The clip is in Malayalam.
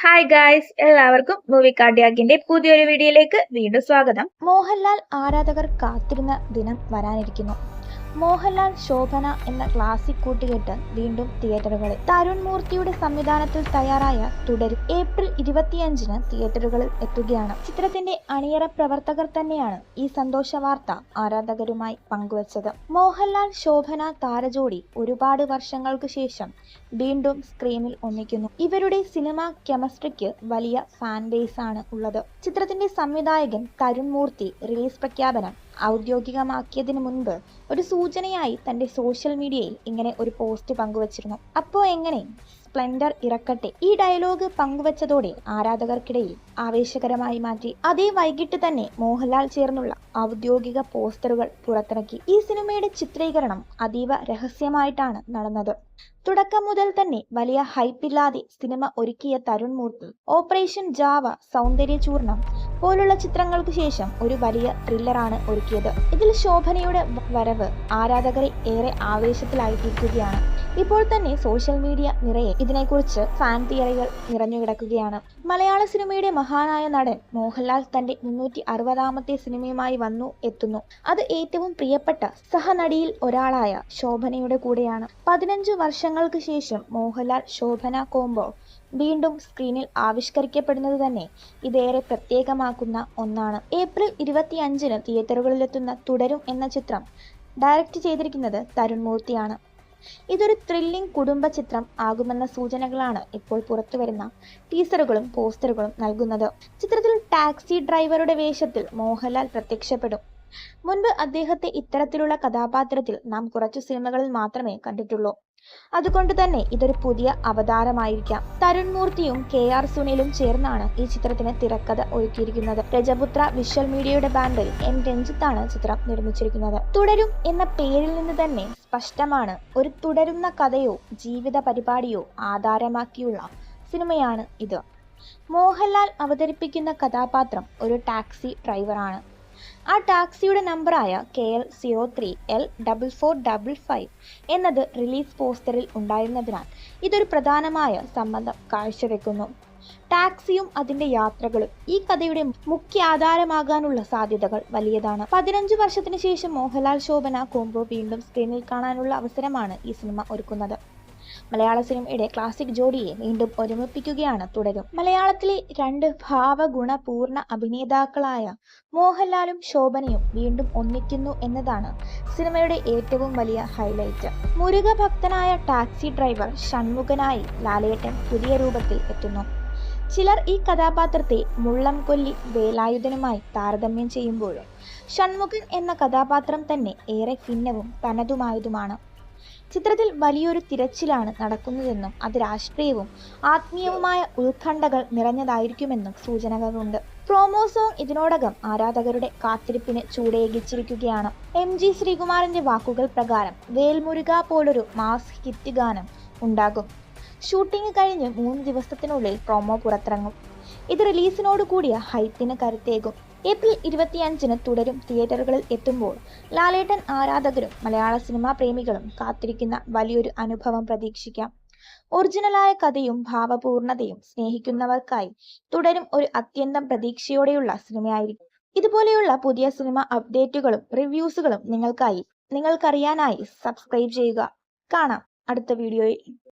ഹായ് ഗായ്സ്, എല്ലാവർക്കും മൂവി കാർഡിയാക്കിന്റെ പുതിയൊരു വീഡിയോയിലേക്ക് വീണ്ടും സ്വാഗതം. മോഹൻലാൽ ആരാധകർ കാത്തിരുന്ന ദിനം വരാനിരിക്കുന്നു. മോഹൻലാൽ ശോഭന എന്ന ക്ലാസിക് കൂട്ടുകെട്ട് വീണ്ടും തിയേറ്ററുകളിൽ. തരുൺ മൂർത്തിയുടെ സംവിധാനത്തിൽ തയ്യാറായ തുടരും ഏപ്രിൽ 25-ന് തിയേറ്ററുകളിൽ എത്തുകയാണ്. ചിത്രത്തിന്റെ അണിയറ പ്രവർത്തകർ തന്നെയാണ് ഈ സന്തോഷ വാർത്ത ആരാധകരുമായി പങ്കുവച്ചത്. മോഹൻലാൽ ശോഭന താരജോഡി ഒരുപാട് വർഷങ്ങൾക്ക് ശേഷം വീണ്ടും സ്ക്രീനിൽ ഒന്നിക്കുന്നു. ഇവരുടെ സിനിമ കെമിസ്ട്രിക്ക് വലിയ ഫാൻ ബേസ് ആണ് ഉള്ളത്. ചിത്രത്തിന്റെ സംവിധായകൻ തരുൺ മൂർത്തി റിലീസ് പ്രഖ്യാപനം ഔദ്യോഗികമാക്കിയതിനു മുൻപ് ഒരു സൂചനയായി തന്റെ സോഷ്യൽ മീഡിയയിൽ ഇങ്ങനെ ഒരു പോസ്റ്റ് പങ്കുവച്ചിരുന്നു. അപ്പോ എങ്ങനെ സ്പ്ലെൻഡർ ഇറക്കട്ടെ? ഈ ഡയലോഗ് പങ്കുവച്ചതോടെ ആരാധകർക്കിടയിൽ ആവേശകരമായി മാറ്റി. അതേ വൈകിട്ട് തന്നെ മോഹൻലാൽ ചേർന്നുള്ള ഔദ്യോഗിക പോസ്റ്ററുകൾ പുറത്തിറക്കി. ഈ സിനിമയുടെ ചിത്രീകരണം അതീവ രഹസ്യമായിട്ടാണ് നടന്നത്. തുടക്കം മുതൽ തന്നെ വലിയ ഹൈപ്പില്ലാതെ സിനിമ ഒരുക്കിയ തരുൺ മൂർത്തി ഓപ്പറേഷൻ ജാവ, സൗന്ദര്യ ചൂർണം പോലുള്ള ചിത്രങ്ങൾക്ക് ശേഷം ഒരു വലിയ ത്രില്ലറാണ് ഒരുക്കിയത്. ഇതിൽ ശോഭനയുടെ വരവ് ആരാധകരെ ഏറെ ആവേശത്തിലായിട്ടിരിക്കുകയാണ്. ഇപ്പോൾ തന്നെ സോഷ്യൽ മീഡിയ നിറയെ ഇതിനെക്കുറിച്ച് ഫാൻ തിയറികൾ നിറഞ്ഞുകിടക്കുകയാണ്. മലയാള സിനിമയുടെ മഹാനായ നടൻ മോഹൻലാൽ തന്റെ 360ാമത്തെ സിനിമയുമായി എത്തുന്നു. അത് ഏറ്റവും പ്രിയപ്പെട്ട സഹനടിയിൽ ഒരാളായ ശോഭനയുടെ കൂടെയാണ്. 15 വർഷങ്ങൾക്ക് ശേഷം മോഹൻലാൽ ശോഭന കോംബോ വീണ്ടും സ്ക്രീനിൽ ആവിഷ്കരിക്കപ്പെടുന്നത് തന്നെ ഇതേറെ പ്രത്യേകമാക്കുന്ന ഒന്നാണ്. ഏപ്രിൽ 25-ന് തിയേറ്ററുകളിലെത്തുന്ന തുടരും എന്ന ചിത്രം ഡയറക്റ്റ് ചെയ്തിരിക്കുന്നത് തരുൺ മൂർത്തിയാണ്. ഇതൊരു ത്രില്ലിംഗ് കുടുംബ ചിത്രം ആകുമെന്ന സൂചനകളാണ് ഇപ്പോൾ പുറത്തുവരുന്ന ടീസറുകളും പോസ്റ്ററുകളും നൽകുന്നത്. ചിത്രത്തിൽ ടാക്സി ഡ്രൈവറുടെ വേഷത്തിൽ മോഹൻലാൽ പ്രത്യക്ഷപ്പെടും. മുൻപ് അദ്ദേഹത്തെ ഇത്തരത്തിലുള്ള കഥാപാത്രത്തിൽ നാം കുറച്ചു സിനിമകളിൽ മാത്രമേ കണ്ടിട്ടുള്ളൂ. അതുകൊണ്ട് തന്നെ ഇതൊരു പുതിയ അവതാരമായിരിക്കാം. തരുൺ മൂർത്തിയും KR സുനിലും ചേർന്നാണ് ഈ ചിത്രത്തിന് തിരക്കഥ ഒരുക്കിയിരിക്കുന്നത്. രജപുത്ര വിഷ്വൽ മീഡിയയുടെ ബാനറിൽ M രഞ്ജിത്താണ് ചിത്രം നിർമ്മിച്ചിരിക്കുന്നത്. തുടരും എന്ന പേരിൽ നിന്ന് തന്നെ സ്പഷ്ടമാണ്, ഒരു തുടരുന്ന കഥയോ ജീവിത പരിപാടിയോ ആധാരമാക്കിയുള്ള സിനിമയാണ് ഇത്. മോഹൻലാൽ അവതരിപ്പിക്കുന്ന കഥാപാത്രം ഒരു ടാക്സി ഡ്രൈവറാണ്. ആ ടാക്സിയുടെ നമ്പറായ KL03L4455 എന്നത് റിലീസ് പോസ്റ്ററിൽ ഉണ്ടായിരുന്നതിനാൽ ഇതൊരു പ്രധാനമായ സംബന്ധം കാഴ്ചവെക്കുന്നു. ടാക്സിയും അതിന്റെ യാത്രകളും ഈ കഥയുടെ മുഖ്യ ആധാരമാകാനുള്ള സാധ്യതകൾ വലിയതാണ്. 15 വർഷത്തിന് ശേഷം മോഹൻലാൽ ശോഭന കോംബോ വീണ്ടും സ്ക്രീനിൽ കാണാനുള്ള അവസരമാണ് ഈ സിനിമ ഒരുക്കുന്നത്. മലയാള സിനിമയുടെ ക്ലാസിക് ജോഡിയെ വീണ്ടും ഒരുമിപ്പിക്കുകയാണ് തുടരും. മലയാളത്തിലെ 2 ഭാവഗുണപൂർണ്ണ അഭിനേതാക്കളായ മോഹൻലാലും ശോഭനയും വീണ്ടും ഒന്നിക്കുന്നു എന്നതാണ് സിനിമയുടെ ഏറ്റവും വലിയ ഹൈലൈറ്റ്. മുരുക ഭക്തനായ ടാക്സി ഡ്രൈവർ ഷൺമുഖനായി ലാലേട്ടൻ പുതിയ രൂപത്തിൽ എത്തുന്നു. ചിലർ ഈ കഥാപാത്രത്തെ മുള്ളംകൊല്ലി വേലായുധനുമായി താരതമ്യം ചെയ്യുമ്പോഴും ഷൺമുഖൻ എന്ന കഥാപാത്രം തന്നെ ഏറെ ഭിന്നവും തനതുമായതുമാണ്. ചിത്രത്തിൽ വലിയൊരു തിരച്ചിലാണ് നടക്കുന്നതെന്നും അത് രാഷ്ട്രീയവും ആത്മീയവുമായ ഉത്കണ്ഠകൾ നിറഞ്ഞതായിരിക്കുമെന്നും സൂചനകളുണ്ട്. പ്രൊമോ സോങ് ഇതിനോടകം ആരാധകരുടെ കാത്തിരിപ്പിന് ചൂടേകിച്ചിരിക്കുകയാണ്. MG ശ്രീകുമാറിന്റെ വാക്കുകൾ പ്രകാരം വേൽമുരുക പോലൊരു മാസ് ഹിറ്റ് ഗാനം ഉണ്ടാകും. ഷൂട്ടിംഗ് കഴിഞ്ഞ് 3 ദിവസത്തിനുള്ളിൽ പ്രൊമോ പുറത്തിറങ്ങും. ഇത് റിലീസിനോട് കൂടിയ ഹൈപ്പിന് കരുത്തേകും. ഏപ്രിൽ 25-ന് തുടരും തിയേറ്ററുകളിൽ എത്തുമ്പോൾ ലാലേട്ടൻ ആരാധകരും മലയാള സിനിമാ പ്രേമികളും കാത്തിരിക്കുന്ന വലിയൊരു അനുഭവം പ്രതീക്ഷിക്കാം. ഒറിജിനലായ കഥയും ഭാവപൂർണതയും സ്നേഹിക്കുന്നവർക്കായി തുടരും ഒരു അത്യന്തം പ്രതീക്ഷയോടെയുള്ള സിനിമയായിരിക്കും. ഇതുപോലെയുള്ള പുതിയ സിനിമ അപ്ഡേറ്റുകളും റിവ്യൂസുകളും നിങ്ങൾക്കറിയാനായി സബ്സ്ക്രൈബ് ചെയ്യുക. കാണാം അടുത്ത വീഡിയോയിൽ.